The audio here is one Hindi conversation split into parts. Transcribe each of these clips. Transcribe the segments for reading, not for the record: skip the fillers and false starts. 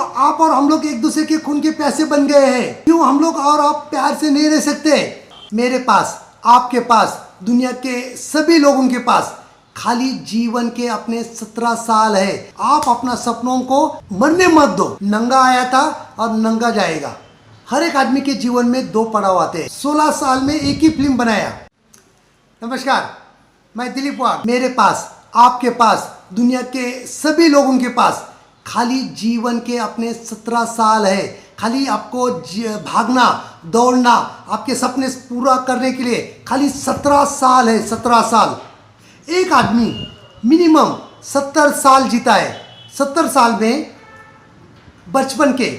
आप और हम लोग एक दूसरे के खून के प्यासे बन गए हैं? क्यों हम लोग और आप प्यार से नहीं रह सकते? मेरे पास, आपके पास, दुनिया के सभी लोगों के पास खाली जीवन के अपने 17 साल है। आप अपना सपनों को मरने मत दो। नंगा आया था और नंगा जाएगा। हर एक आदमी के जीवन में दो पड़ाव आते हैं। 16 साल में एक ही फिल्म बनाया। नमस्कार, मैं दिलीप वाघ। मेरे पास, आपके पास, दुनिया के सभी लोगों के पास खाली जीवन के अपने 17 साल है। खाली आपको भागना, दौड़ना, आपके सपने पूरा करने के लिए खाली 17 साल है। 17 साल। एक आदमी मिनिमम 70 साल जीता है। 70 साल में बचपन के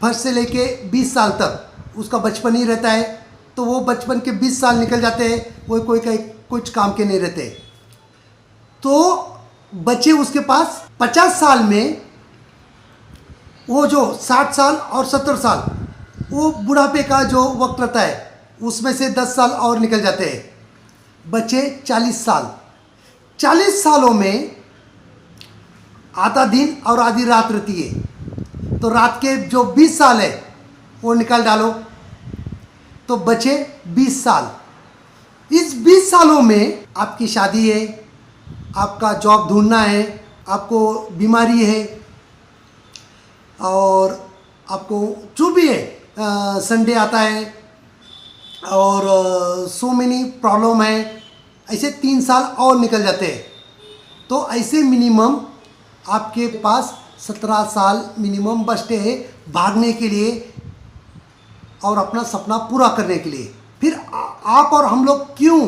फर्स्ट से लेके 20 साल तक उसका बचपन ही रहता है। तो वो बचपन के 20 साल निकल जाते हैं, वो कोई कुछ काम के नहीं रहते। तो बचे उसके पास 50 साल में, वो जो 60 साल और 70 साल, वो बुढ़ापे का जो वक्त रहता है, उसमें से 10 साल और निकल जाते हैं। बचे 40 साल। 40 सालों में आधा दिन और आधी रात रहती है। तो रात के जो 20 साल है वो निकाल डालो, तो बचे 20 साल। इस 20 सालों में आपकी शादी है, आपका जॉब ढूंढना है, आपको बीमारी है, और आपको जो भी है, संडे आता है और सो मेनी प्रॉब्लम है। ऐसे 3 साल और निकल जाते हैं। तो ऐसे मिनिमम आपके पास 17 साल मिनिमम बचते हैं भागने के लिए और अपना सपना पूरा करने के लिए। फिर आप और हम लोग क्यों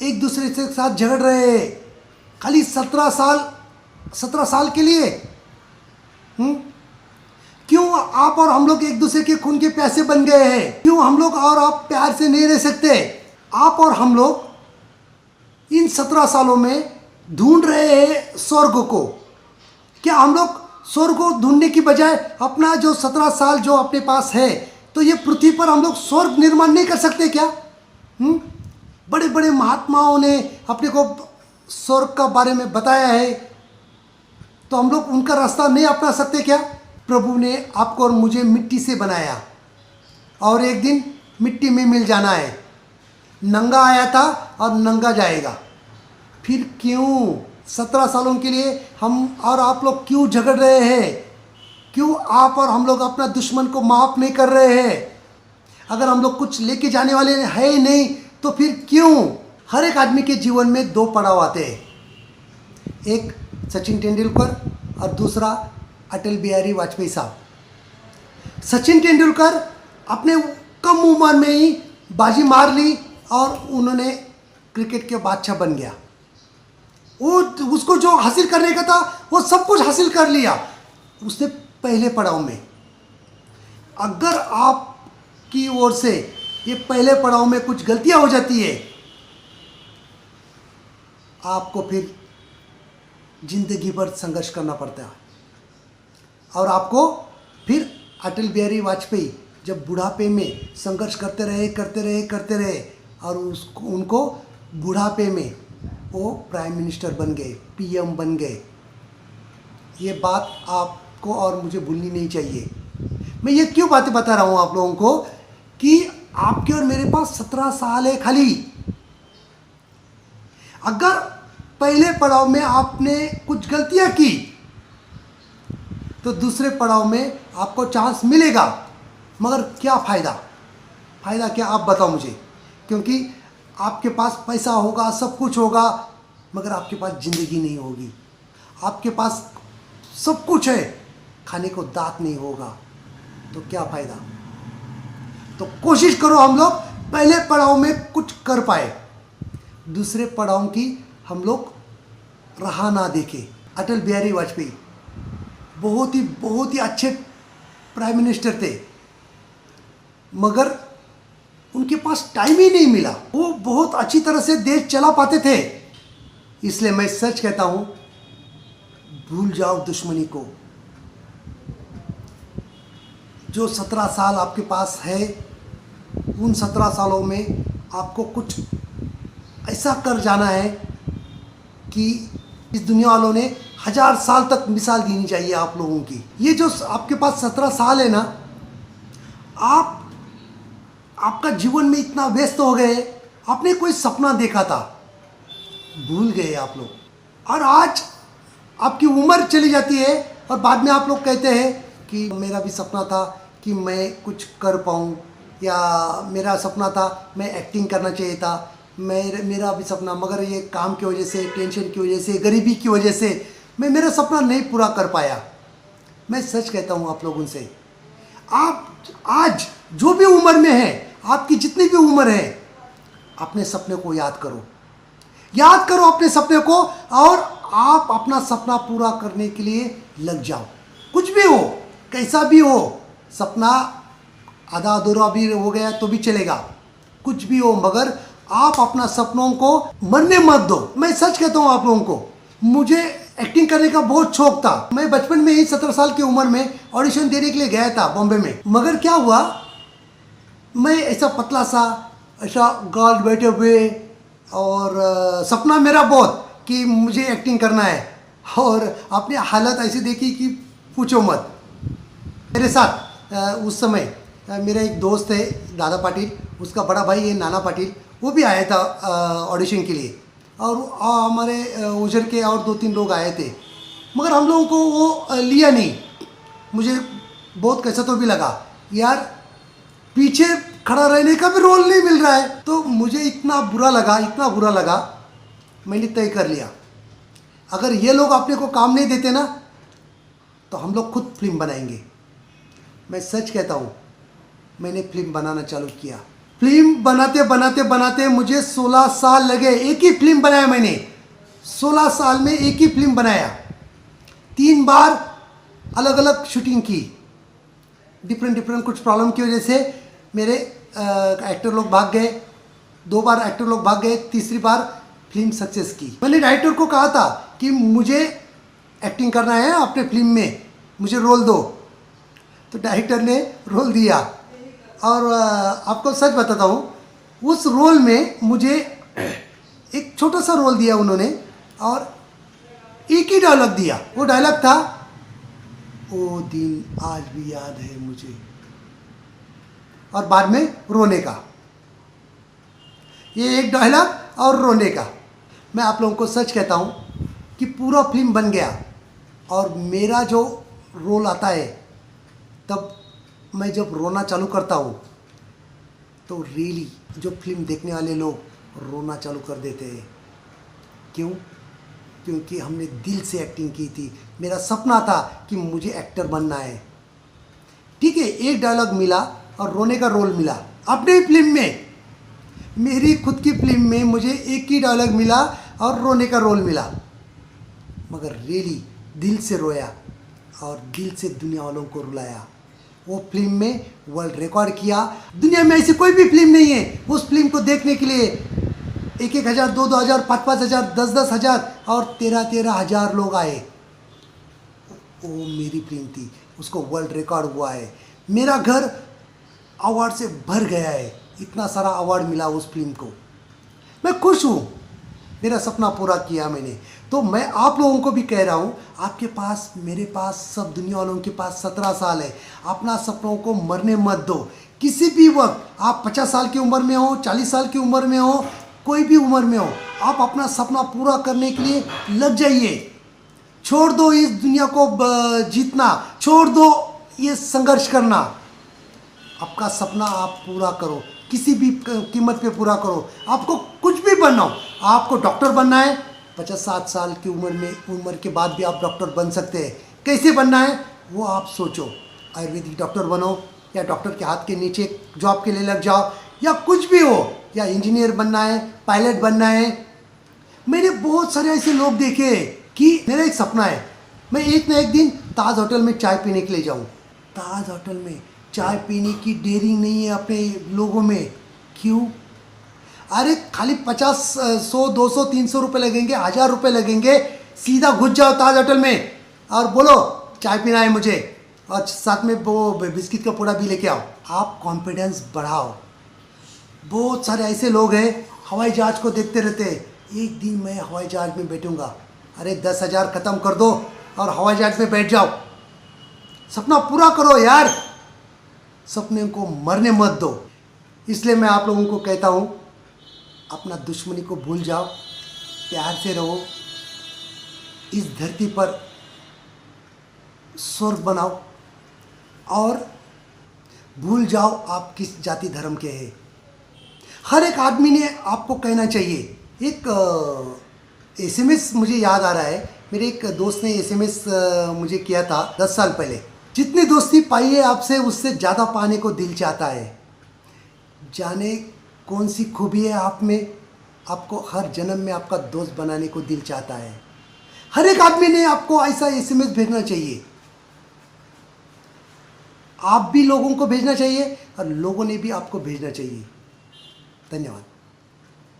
एक दूसरे के साथ झगड़ रहे हैं? खाली 17 साल के लिए। क्यों आप और हम लोग एक दूसरे के खून के प्यासे बन गए हैं? क्यों हम लोग और आप प्यार से नहीं रह सकते? आप और हम लोग इन 17 सालों में ढूंढ रहे हैं स्वर्ग को। क्या हम लोग स्वर्ग को ढूंढने की बजाय अपना जो 17 साल जो अपने पास है, तो ये पृथ्वी पर हम लोग स्वर्ग निर्माण नहीं कर सकते क्या? बड़े बड़े महात्माओं ने अपने को स्वर्ग का बारे में बताया है, तो हम लोग उनका रास्ता नहीं अपना सकते क्या? प्रभु ने आपको और मुझे मिट्टी से बनाया और एक दिन मिट्टी में मिल जाना है। नंगा आया था और नंगा जाएगा। फिर क्यों 17 सालों के लिए हम और आप लोग क्यों झगड़ रहे हैं? क्यों आप और हम लोग अपना दुश्मन को माफ़ नहीं कर रहे हैं? अगर हम लोग कुछ लेके जाने वाले हैं ही नहीं, तो फिर क्यों? हर एक आदमी के जीवन में दो पड़ाव आते हैं। एक सचिन तेंदुलकर और दूसरा अटल बिहारी वाजपेयी साहब। सचिन तेंदुलकर अपने कम उम्र में ही बाजी मार ली और उन्होंने क्रिकेट के बादशाह बन गया। वो उसको जो हासिल करने का था वो सब कुछ हासिल कर लिया उसने पहले पड़ाव में। अगर आपकी ओर से ये पहले पड़ाव में कुछ गलतियां हो जाती है, आपको फिर जिंदगी भर संघर्ष करना पड़ता है। और आपको फिर अटल बिहारी वाजपेयी जब बुढ़ापे में संघर्ष करते रहे और उनको बुढ़ापे में वो प्राइम मिनिस्टर बन गए, पीएम बन गए। ये बात आपको और मुझे भूलनी नहीं चाहिए। मैं ये क्यों बातें बता रहा हूँ आप लोगों को कि आपके और मेरे पास 17 साल है खाली। अगर पहले पड़ाव में आपने कुछ गलतियां की, तो दूसरे पड़ाव में आपको चांस मिलेगा। मगर क्या फ़ायदा? फ़ायदा क्या, आप बताओ मुझे। क्योंकि आपके पास पैसा होगा, सब कुछ होगा, मगर आपके पास ज़िंदगी नहीं होगी। आपके पास सब कुछ है, खाने को दांत नहीं होगा, तो क्या फ़ायदा? तो कोशिश करो हम लोग पहले पड़ाव में कुछ कर पाए, दूसरे पड़ाव की हम लोग राह ना देखें। अटल बिहारी वाजपेयी बहुत ही अच्छे प्राइम मिनिस्टर थे, मगर उनके पास टाइम ही नहीं मिला। वो बहुत अच्छी तरह से देश चला पाते थे। इसलिए मैं सच कहता हूँ, भूल जाओ दुश्मनी को। जो 17 साल आपके पास है, उन 17 सालों में आपको कुछ ऐसा कर जाना है कि इस दुनिया वालों ने 1000 साल तक मिसाल देनी चाहिए आप लोगों की। ये जो आपके पास 17 साल है ना, आप आपका जीवन में इतना व्यस्त हो गए, आपने कोई सपना देखा था, भूल गए आप लोग। और आज आपकी उम्र चली जाती है और बाद में आप लोग कहते हैं कि मेरा भी सपना था कि मैं कुछ कर पाऊँ, या मेरा सपना था मैं एक्टिंग करना चाहिए था, मेरा भी सपना, मगर ये काम की वजह से, टेंशन की वजह से, गरीबी की वजह से मैं मेरा सपना नहीं पूरा कर पाया। मैं सच कहता हूँ आप लोगों से, आप आज जो भी उम्र में हैं, आपकी जितनी भी उम्र है, अपने सपने को याद करो, याद करो अपने सपने को, और आप अपना सपना पूरा करने के लिए लग जाओ। कुछ भी हो, कैसा भी हो, सपना आधा अधूरा भी हो गया तो भी चलेगा, कुछ भी हो, मगर आप अपना सपनों को मरने मत दो। मैं सच कहता हूँ आप लोगों को, मुझे एक्टिंग करने का बहुत शौक था। मैं बचपन में ही 17 साल की उम्र में ऑडिशन देने के लिए गया था बॉम्बे में, मगर क्या हुआ, मैं ऐसा पतला सा, ऐसा गार्ड बैठे हुए, और सपना मेरा बहुत कि मुझे एक्टिंग करना है, और अपनी हालत ऐसी देखी कि पूछो मत। मेरे साथ उस समय मेरा एक दोस्त है दादा पाटिल, उसका बड़ा भाई है नाना पाटिल, वो भी आया था ऑडिशन के लिए, और हमारे उजर के और 2-3 लोग आए थे, मगर हम लोगों को वो लिया नहीं। मुझे बहुत कैसा तो भी लगा, यार पीछे खड़ा रहने का भी रोल नहीं मिल रहा है, तो मुझे इतना बुरा लगा, इतना बुरा लगा, मैंने तय कर लिया, अगर ये लोग अपने को काम नहीं देते ना, तो हम लोग खुद फिल्म बनाएंगे। मैं सच कहता हूँ, मैंने फिल्म बनाना चालू किया। फिल्म बनाते बनाते बनाते मुझे 16 साल लगे, एक ही फिल्म बनाया मैंने, 16 साल में एक ही फिल्म बनाया। 3 बार अलग अलग शूटिंग की, डिफरेंट कुछ प्रॉब्लम की वजह से मेरे एक्टर लोग भाग गए, 2 बार एक्टर लोग भाग गए, तीसरी बार फिल्म सक्सेस की। मैंने डायरेक्टर को कहा था कि मुझे एक्टिंग करना है अपने फिल्म में, मुझे रोल दो, तो डायरेक्टर ने रोल दिया। और आपको सच बताता हूँ, उस रोल में मुझे एक छोटा सा रोल दिया उन्होंने, और एक ही डायलॉग दिया। वो डायलॉग था, वो दिन आज भी याद है मुझे, और बाद में रोने का। ये एक डायलॉग और रोने का। मैं आप लोगों को सच कहता हूँ कि पूरा फिल्म बन गया, और मेरा जो रोल आता है, तब मैं जब रोना चालू करता हूँ, तो रियली जो फिल्म देखने वाले लोग रोना चालू कर देते हैं। क्यों? क्योंकि हमने दिल से एक्टिंग की थी। मेरा सपना था कि मुझे एक्टर बनना है। ठीक है, एक डायलॉग मिला और रोने का रोल मिला अपनी फिल्म में, मेरी खुद की फिल्म में मुझे एक ही डायलॉग मिला और रोने का रोल मिला, मगर रियली दिल से रोया और दिल से दुनिया वालों को रुलाया। वो फिल्म में वर्ल्ड रिकॉर्ड किया। दुनिया में ऐसी कोई भी फिल्म नहीं है, उस फिल्म को देखने के लिए 1-1 हज़ार, 2-2 हज़ार, 5-5 हज़ार, 10-10 हज़ार और 13-13 हज़ार लोग आए। वो मेरी फिल्म थी, उसको वर्ल्ड रिकॉर्ड हुआ है। मेरा घर अवार्ड से भर गया है, इतना सारा अवार्ड मिला उस फिल्म को। मैं खुश हूँ, मेरा सपना पूरा किया मैंने। तो मैं आप लोगों को भी कह रहा हूँ, आपके पास, मेरे पास, सब दुनिया वालों के पास 17 साल है। अपना सपनों को मरने मत दो। किसी भी वक्त, आप 50 साल की उम्र में हो, 40 साल की उम्र में हो, कोई भी उम्र में हो, आप अपना सपना पूरा करने के लिए लग जाइए। छोड़ दो इस दुनिया को जीतना, छोड़ दो ये संघर्ष करना। आपका सपना आप पूरा करो, किसी भी कीमत पे पूरा करो। आपको कुछ भी बनना हो, आपको डॉक्टर बनना है, 50-60 साल की उम्र के बाद भी आप डॉक्टर बन सकते हैं। कैसे बनना है वो आप सोचो। आयुर्वेदिक डॉक्टर बनो, या डॉक्टर के हाथ के नीचे जॉब के लिए लग जाओ, या कुछ भी हो, या इंजीनियर बनना है, पायलट बनना है। मैंने बहुत सारे ऐसे लोग देखे कि मेरा एक सपना है, मैं एक ना एक दिन ताज होटल में चाय पीने के लिए जाऊँ। ताज होटल में चाय पीने की डेयरिंग नहीं है अपने लोगों में। क्यों? अरे खाली 50, 100, 200, 300 रुपये लगेंगे, 1000 रुपये लगेंगे, सीधा घुस जाओ ताज होटल में और बोलो चाय पीना है मुझे, और साथ में वो बिस्किट का पूड़ा भी लेके आओ। आप कॉन्फिडेंस बढ़ाओ। बहुत सारे ऐसे लोग हैं हवाई जहाज़ को देखते रहते हैं, एक दिन मैं हवाई जहाज़ में बैठूंगा, अरे 10,000 ख़त्म कर दो और हवाई जहाज में बैठ जाओ। सपना पूरा करो यार, सपने को मरने मत दो। इसलिए मैं आप लोगों को कहता हूँ, अपना दुश्मनी को भूल जाओ, प्यार से रहो, इस धरती पर स्वर्ग बनाओ और भूल जाओ आप किस जाति धर्म के हैं। हर एक आदमी ने आपको कहना चाहिए। एक एसएमएस मुझे याद आ रहा है, मेरे एक दोस्त ने एसएमएस मुझे किया था 10 साल पहले। जितनी दोस्ती पाई है आपसे, उससे ज़्यादा पाने को दिल चाहता है। जाने कौन सी खूबी है आप में, आपको हर जन्म में आपका दोस्त बनाने को दिल चाहता है। हर एक आदमी ने आपको ऐसा एसएमएस भेजना चाहिए। आप भी लोगों को भेजना चाहिए और लोगों ने भी आपको भेजना चाहिए। धन्यवाद।